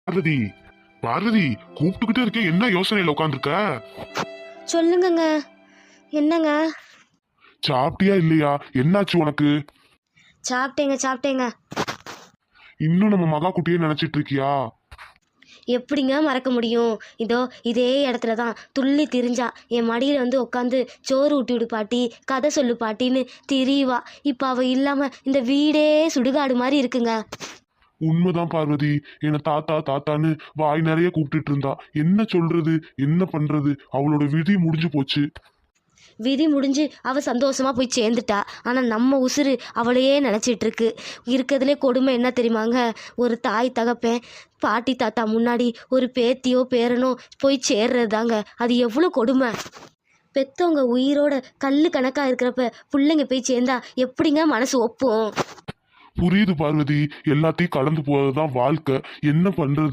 பார்வதி, பார்வதி, கூப்பிட்டுக்கிட்டே இருக்கே, என்ன யோசனையில உட்காந்துருக்க? சொல்லுங்கங்க. என்னங்க? சாப்பிட்டியா இல்லையா? என்னாச்சு உனக்கு? சாப்பிட்டேங்க. இன்னும் நம்ம மகா குட்டியே நினைச்சிட்டு இருக்கியா? எப்படிங்க மறக்க முடியும்? இதே இடத்துல தான் துள்ளி திரிஞ்சா. என் மடியில் வந்து உட்காந்து சோறு ஊட்டி விடு பாட்டி, கதை சொல்லு பாட்டின்னு திரிவா. இப்போ அவள் இல்லாமல் இந்த வீடே சுடுகாடு மாதிரி இருக்குங்க. உண்மைதான் பார்வதி, என்ன தாத்தா தாத்தான்னு வாய் நிறைய கூப்பிட்டுட்டு இருந்தா. என்ன சொல்றது, என்ன பண்றது? அவளோட விதி முடிஞ்சு போச்சு. விதி முடிஞ்சு அவள் சந்தோஷமாக போய் சேர்ந்துட்டா. ஆனால் நம்ம உசுறு அவளையே நினச்சிட்டு இருக்கு. இருக்கிறதுலே கொடுமை என்ன தெரியுமாங்க? ஒரு தாய் தகப்பேன் பாட்டி தாத்தா முன்னாடி ஒரு பேத்தியோ பேரனோ போய் சேர்றது தாங்க. அது எவ்வளோ கொடுமை. பெத்தவங்க உயிரோட கல் கணக்காக இருக்கிறப்ப பிள்ளைங்க போய் சேர்ந்தா எப்படிங்க மனசு ஒப்பும்? புரியுது பார்வதி, எல்லாத்தையும் கடந்து போறதுதான் வாழ்க்கை. என்ன பண்றது?